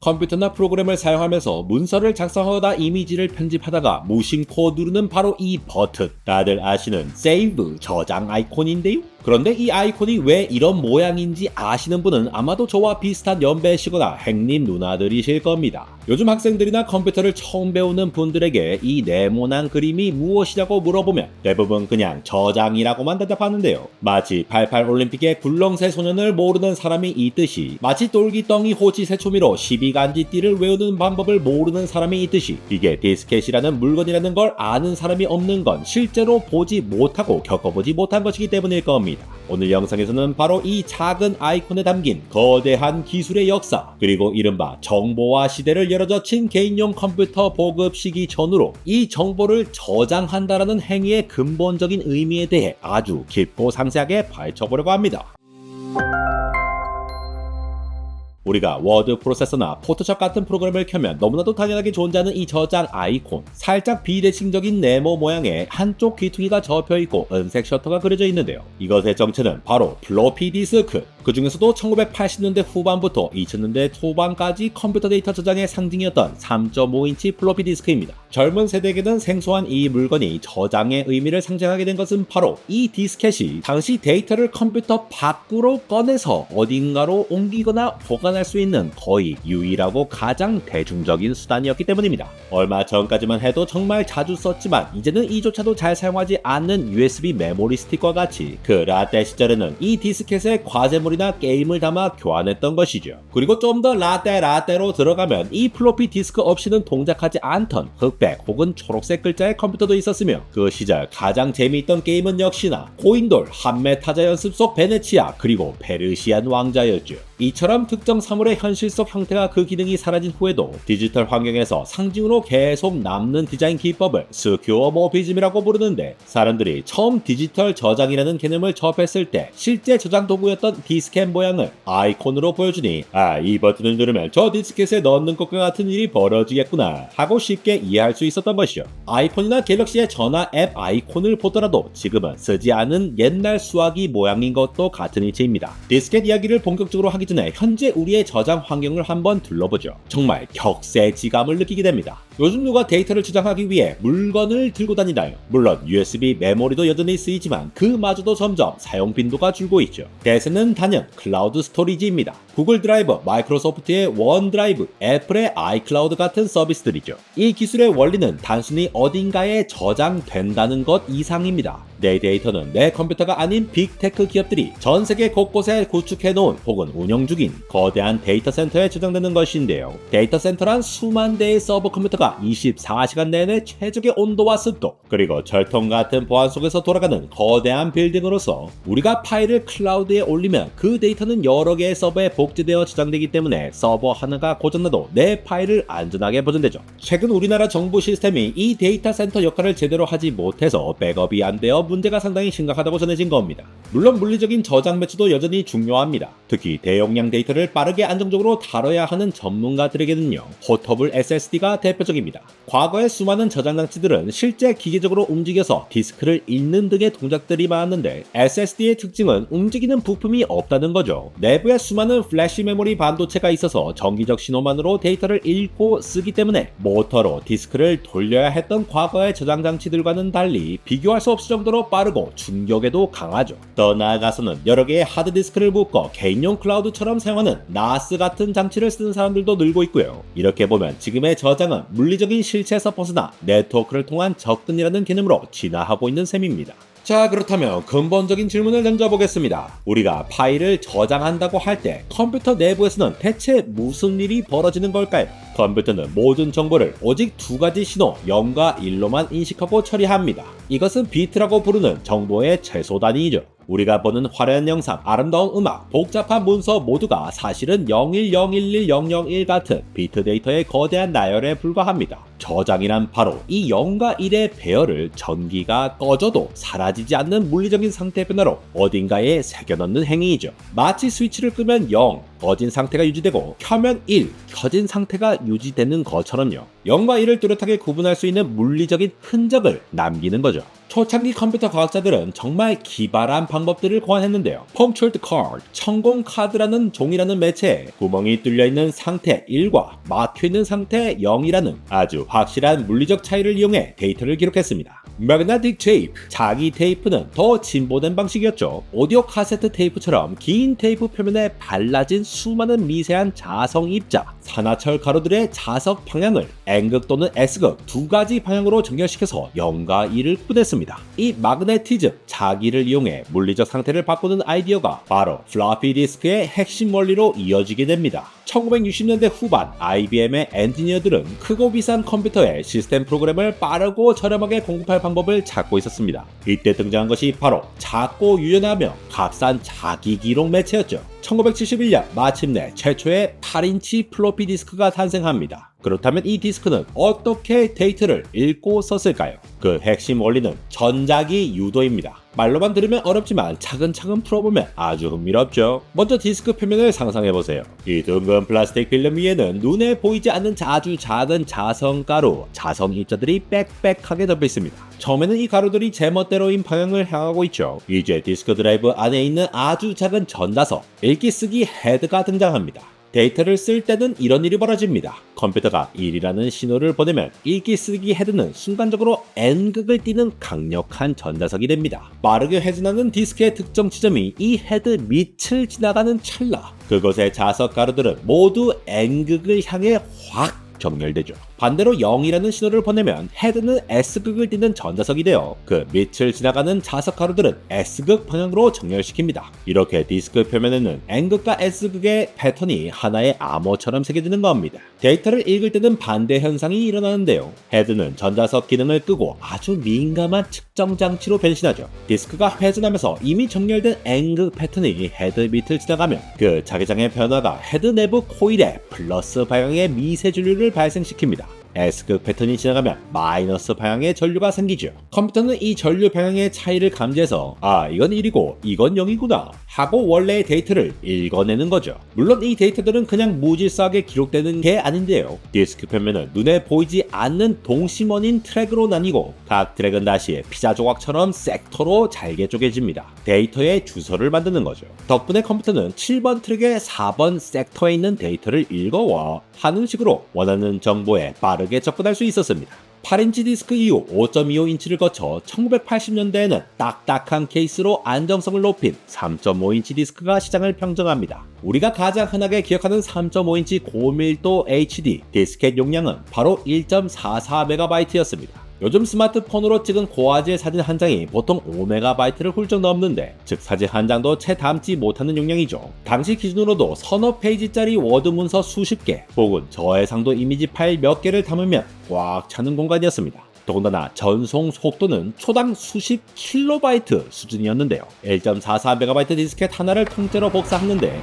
컴퓨터나 프로그램을 사용하면서 문서를 작성하거나 이미지를 편집하다가 무심코 누르는 바로 이 버튼. 다들 아시는 세이브 저장 아이콘인데요. 그런데 이 아이콘이 왜 이런 모양인지 아시는 분은 아마도 저와 비슷한 연배시거나 행님 누나들이실 겁니다. 요즘 학생들이나 컴퓨터를 처음 배우는 분들에게 이 네모난 그림이 무엇이라고 물어보면 대부분 그냥 저장이라고만 대답하는데요. 마치 88 올림픽의 굴렁쇠 소년을 모르는 사람이 있듯이, 마치 똘기덩이 호치 새초미로 12간지띠를 외우는 방법을 모르는 사람이 있듯이, 이게 디스켓이라는 물건이라는 걸 아는 사람이 없는 건 실제로 보지 못하고 겪어보지 못한 것이기 때문일 겁니다. 오늘 영상에서는 바로 이 작은 아이콘에 담긴 거대한 기술의 역사, 그리고 이른바 정보화 시대를 열어젖힌 개인용 컴퓨터 보급 시기 전후로 이 정보를 저장한다라는 행위의 근본적인 의미에 대해 아주 깊고 상세하게 파헤쳐보려고 합니다. 우리가 워드 프로세서나 포토샵 같은 프로그램을 켜면 너무나도 당연하게 존재하는 이 저장 아이콘, 살짝 비대칭적인 네모 모양의 한쪽 귀퉁이가 접혀있고 은색 셔터가 그려져 있는데요. 이것의 정체는 바로 플로피 디스크. 그 중에서도 1980년대 후반부터 2000년대 초반까지 컴퓨터 데이터 저장의 상징이었던 3.5인치 플로피 디스크입니다. 젊은 세대에게는 생소한 이 물건이 저장의 의미를 상징하게 된 것은 바로 이 디스켓이 당시 데이터를 컴퓨터 밖으로 꺼내서 어딘가로 옮기거나 보관할 수 있는 거의 유일하고 가장 대중적인 수단이었기 때문입니다. 얼마 전까지만 해도 정말 자주 썼지만 이제는 이조차도 잘 사용하지 않는 USB 메모리 스틱과 같이 그 라떼 시절에는 이 디스켓에 과제물이나 게임을 담아 교환했던 것이죠. 그리고 좀 더 라떼로 들어가면 이 플로피 디스크 없이는 동작하지 않던 흑백 혹은 초록색 글자의 컴퓨터도 있었으며, 그 시절 가장 재미있던 게임은 역시나 고인돌, 한메타자 연습 속 베네치아, 그리고 페르시안 왕자였죠. 이처럼 특정 사물의 현실 속 형태가 그 기능이 사라진 후에도 디지털 환경에서 상징으로 계속 남는 디자인 기법을 스큐어 모비즘이라고 부르는데, 사람들이 처음 디지털 저장이라는 개념을 접했을 때 실제 저장 도구였던 디스켓 모양을 아이콘으로 보여주니, 이 버튼을 누르면 저 디스켓에 넣는 것과 같은 일이 벌어지겠구나 하고 쉽게 이해할 수 있었던 것이죠. 아이폰이나 갤럭시의 전화 앱 아이콘을 보더라도 지금은 쓰지 않은 옛날 수화기 모양인 것도 같은 이치입니다. 디스켓 이야기를 본격적으로 하기 전에 현재 우리의 저장 환경을 한번 둘러보죠. 정말 격세지감을 느끼게 됩니다. 요즘 누가 데이터를 저장하기 위해 물건을 들고 다니나요? 물론 USB 메모리도 여전히 쓰이지만 그마저도 점점 사용 빈도가 줄고 있죠. 대세는 단연 클라우드 스토리지입니다. 구글 드라이브, 마이크로소프트의 원드라이브, 애플의 아이클라우드 같은 서비스들이죠. 이 기술의 원리는 단순히 어딘가에 저장된다는 것 이상입니다. 내 데이터는 내 컴퓨터가 아닌 빅테크 기업들이 전 세계 곳곳에 구축해놓은 혹은 운영 중인 거대한 데이터 센터에 저장되는 것인데요. 데이터 센터란 수만 대의 서버 컴퓨터가 24시간 내내 최적의 온도와 습도, 그리고 절통 같은 보안 속에서 돌아가는 거대한 빌딩으로서, 우리가 파일을 클라우드에 올리면 그 데이터는 여러 개의 서버에 복제되어 저장되기 때문에 서버 하나가 고장나도 내 파일을 안전하게 보존되죠. 최근 우리나라 정부 시스템이 이 데이터 센터 역할을 제대로 하지 못해서 백업이 안 되어 문제가 상당히 심각하다고 전해진 겁니다. 물론 물리적인 저장 배치도 여전히 중요합니다. 특히 대용량 데이터를 빠르게 안정적으로 다뤄야 하는 전문가들에게는요, 포터블 SSD가 대표적입니다. 과거의 수많은 저장 장치들은 실제 기계적으로 움직여서 디스크를 읽는 등의 동작들이 많았는데, SSD의 특징은 움직이는 부품이 없다는 거죠. 내부에 수많은 플래시 메모리 반도체가 있어서 전기적 신호만으로 데이터를 읽고 쓰기 때문에 모터로 디스크를 돌려야 했던 과거의 저장 장치들과는 달리 비교할 수 없을 정도로 빠르고 충격에도 강하죠. 더 나아가서는 여러 개의 하드디스크를 묶어 개인용 클라우드처럼 사용하는 NAS 같은 장치를 쓰는 사람들도 늘고 있고요. 이렇게 보면 지금의 저장은 물리적인 실체에서 벗어나 네트워크를 통한 접근이라는 개념으로 진화하고 있는 셈입니다. 자, 그렇다면 근본적인 질문을 던져보겠습니다. 우리가 파일을 저장한다고 할 때 컴퓨터 내부에서는 대체 무슨 일이 벌어지는 걸까요? 컴퓨터는 모든 정보를 오직 두 가지 신호 0과 1로만 인식하고 처리합니다. 이것은 비트라고 부르는 정보의 최소 단위이죠. 우리가 보는 화려한 영상, 아름다운 음악, 복잡한 문서 모두가 사실은 0101101 같은 비트 데이터의 거대한 나열에 불과합니다. 저장이란 바로 이 0과 1의 배열을 전기가 꺼져도 사라지지 않는 물리적인 상태 변화로 어딘가에 새겨넣는 행위이죠. 마치 스위치를 끄면 0, 꺼진 상태가 유지되고 켜면 1, 켜진 상태가 유지되는 것처럼요. 0과 1을 뚜렷하게 구분할 수 있는 물리적인 흔적을 남기는 거죠. 초창기 컴퓨터 과학자들은 정말 기발한 방법들을 고안했는데요. Punctured card, 천공 카드라는 종이라는 매체에 구멍이 뚫려있는 상태 1과 막혀있는 상태 0이라는 아주 확실한 물리적 차이를 이용해 데이터를 기록했습니다. Magnetic tape, 자기 테이프는 더 진보된 방식이었죠. 오디오 카세트 테이프처럼 긴 테이프 표면에 발라진 수많은 미세한 자성 입자, 산화철 가루들의 자석 방향을 N극 또는 S극 두 가지 방향으로 정렬시켜서 0과 2를 구분했습니다. 이 마그네티즘, 자기를 이용해 물리적 상태를 바꾸는 아이디어가 바로 플로피 디스크의 핵심 원리로 이어지게 됩니다. 1960년대 후반 IBM의 엔지니어들은 크고 비싼 컴퓨터에 시스템 프로그램을 빠르고 저렴하게 공급할 방법을 찾고 있었습니다. 이때 등장한 것이 바로 작고 유연하며 값싼 자기 기록 매체였죠. 1971년 마침내 최초의 8인치 플로피 디스크가 탄생합니다. 그렇다면 이 디스크는 어떻게 데이터를 읽고 썼을까요? 그 핵심 원리는 전자기 유도입니다. 말로만 들으면 어렵지만 차근차근 풀어보면 아주 흥미롭죠. 먼저 디스크 표면을 상상해보세요. 이 둥근 플라스틱 필름 위에는 눈에 보이지 않는 아주 작은 자성가루, 자성 입자들이 빽빽하게 덮여 있습니다. 처음에는 이 가루들이 제멋대로인 방향을 향하고 있죠. 이제 디스크 드라이브 안에 있는 아주 작은 전자석, 읽기 쓰기 헤드가 등장합니다. 데이터를 쓸 때는 이런 일이 벌어집니다. 컴퓨터가 1이라는 신호를 보내면 읽기 쓰기 헤드는 순간적으로 N극을 띠는 강력한 전자석이 됩니다. 빠르게 회전하는 디스크의 특정 지점이 이 헤드 밑을 지나가는 찰나, 그곳의 자석 가루들은 모두 N극을 향해 확 정렬되죠. 반대로 0이라는 신호를 보내면 헤드는 S극을 띠는 전자석이 되어 그 밑을 지나가는 자석 가루들은 S극 방향으로 정렬시킵니다. 이렇게 디스크 표면에는 N극과 S극의 패턴이 하나의 암호처럼 새겨지는 겁니다. 데이터를 읽을 때는 반대 현상이 일어나는데요. 헤드는 전자석 기능을 끄고 아주 민감한 측정 장치로 변신하죠. 디스크가 회전하면서 이미 정렬된 N극 패턴이 헤드 밑을 지나가면 그 자기장의 변화가 헤드 내부 코일에 플러스 방향의 미세 전류를 발생시킵니다. S극 패턴이 지나가면 마이너스 방향의 전류가 생기죠. 컴퓨터는 이 전류 방향의 차이를 감지해서 이건 1이고 이건 0이구나 하고 원래의 데이터를 읽어내는 거죠. 물론 이 데이터들은 그냥 무질서하게 기록되는 게 아닌데요. 디스크 표면은 눈에 보이지 않는 동심원인 트랙으로 나뉘고 각 트랙은 다시 피자 조각처럼 섹터로 잘게 쪼개집니다. 데이터의 주소를 만드는 거죠. 덕분에 컴퓨터는 7번 트랙의 4번 섹터에 있는 데이터를 읽어와 하는 식으로 원하는 정보에 빠르게 접근할 수 있었습니다. 8인치 디스크 이후 5.25인치를 거쳐 1980년대에는 딱딱한 케이스로 안정성을 높인 3.5인치 디스크가 시장을 평정합니다. 우리가 가장 흔하게 기억하는 3.5인치 고밀도 HD 디스켓 용량은 바로 1.44MB였습니다. 요즘 스마트폰으로 찍은 고화질 사진 한 장이 보통 5MB를 훌쩍 넘는데, 즉 사진 한 장도 채 담지 못하는 용량이죠. 당시 기준으로도 서너 페이지짜리 워드 문서 수십 개 혹은 저해상도 이미지 파일 몇 개를 담으면 꽉 차는 공간이었습니다. 더군다나 전송 속도는 초당 수십 킬로바이트 수준이었는데요. 1.44MB 디스켓 하나를 통째로 복사하는데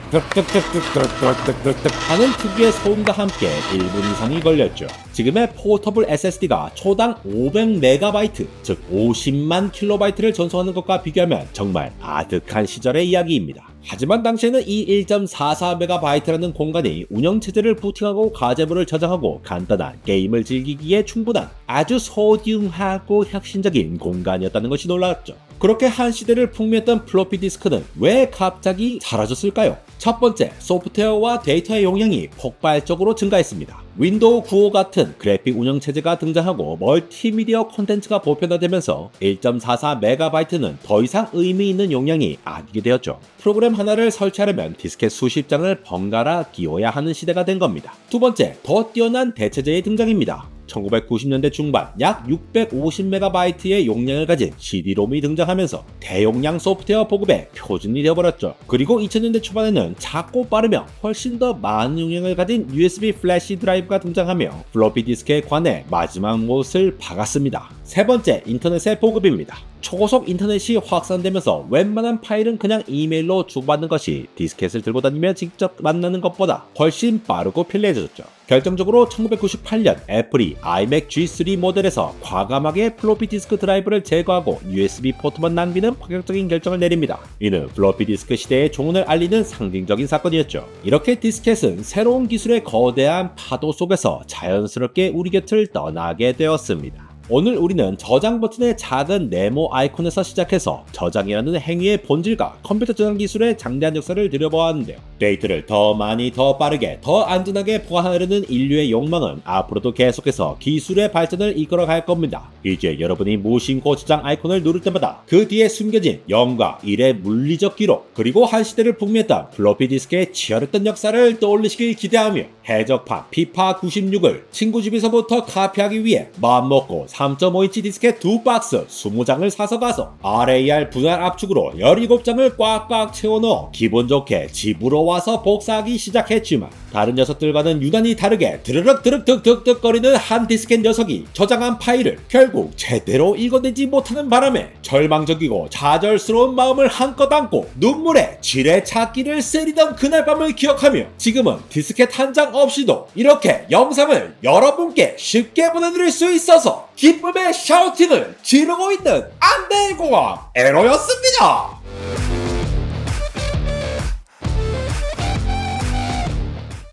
하는 특유의 소음과 함께 1분 이상이 걸렸죠. 지금의 포터블 SSD가 초당 500MB, 즉 50만 킬로바이트를 전송하는 것과 비교하면 정말 아득한 시절의 이야기입니다. 하지만 당시에는 이 1.44MB라는 공간이 운영체제를 부팅하고 과제물을 저장하고 간단한 게임을 즐기기에 충분한 아주 소중하고 혁신적인 공간이었다는 것이 놀라웠죠. 그렇게 한 시대를 풍미했던 플로피 디스크는 왜 갑자기 사라졌을까요? 첫 번째, 소프트웨어와 데이터의 용량이 폭발적으로 증가했습니다. 윈도우 95 같은 그래픽 운영체제가 등장하고 멀티미디어 콘텐츠가 보편화되면서 1.44MB는 더 이상 의미 있는 용량이 아니게 되었죠. 프로그램 하나를 설치하려면 디스켓 수십 장을 번갈아 끼워야 하는 시대가 된 겁니다. 두 번째, 더 뛰어난 대체제의 등장입니다. 1990년대 중반 약 650MB의 용량을 가진 CD-ROM이 등장하면서 대용량 소프트웨어 보급의 표준이 되어버렸죠. 그리고 2000년대 초반에는 작고 빠르며 훨씬 더 많은 용량을 가진 USB 플래시 드라이브가 등장하며 플로피 디스크에 관해 마지막 못을 박았습니다. 세 번째, 인터넷의 보급입니다. 초고속 인터넷이 확산되면서 웬만한 파일은 그냥 이메일로 주고받는 것이 디스켓을 들고 다니며 직접 만나는 것보다 훨씬 빠르고 편리해졌죠. 결정적으로 1998년 애플이 iMac G3 모델에서 과감하게 플로피 디스크 드라이브를 제거하고 USB 포트만 남기는 파격적인 결정을 내립니다. 이는 플로피 디스크 시대의 종언을 알리는 상징적인 사건이었죠. 이렇게 디스켓은 새로운 기술의 거대한 파도 속에서 자연스럽게 우리 곁을 떠나게 되었습니다. 오늘 우리는 저장 버튼의 작은 네모 아이콘에서 시작해서 저장이라는 행위의 본질과 컴퓨터 저장 기술의 장대한 역사를 들여보았는데요. 데이터를 더 많이, 더 빠르게, 더 안전하게 보관하려는 인류의 욕망은 앞으로도 계속해서 기술의 발전을 이끌어갈 겁니다. 이제 여러분이 무심코 저장 아이콘을 누를 때마다 그 뒤에 숨겨진 0과 1의 물리적 기록, 그리고 한 시대를 풍미했던 플로피 디스크의 치열했던 역사를 떠올리시길 기대하며 해적판 피파 96을 친구 집에서부터 카피하기 위해 마음먹고 3.5인치 디스켓 2박스 20장을 사서 가서 RAR 분할 압축으로 17장을 꽉꽉 채워넣어 기분 좋게 집으로 와서 복사하기 시작했지만 다른 녀석들과는 유난히 다르게 드르륵 득득득득거리는 한 디스켓 녀석이 저장한 파일을 결국 제대로 읽어내지 못하는 바람에 절망적이고 좌절스러운 마음을 한껏 안고 눈물에 지뢰찾기를 세리던 그날 밤을 기억하며 지금은 디스켓 한 장 없이도 이렇게 영상을 여러분께 쉽게 보내드릴 수 있어서 기쁨의 샤우팅을 지르고 있는 안대공항 에로였습니다.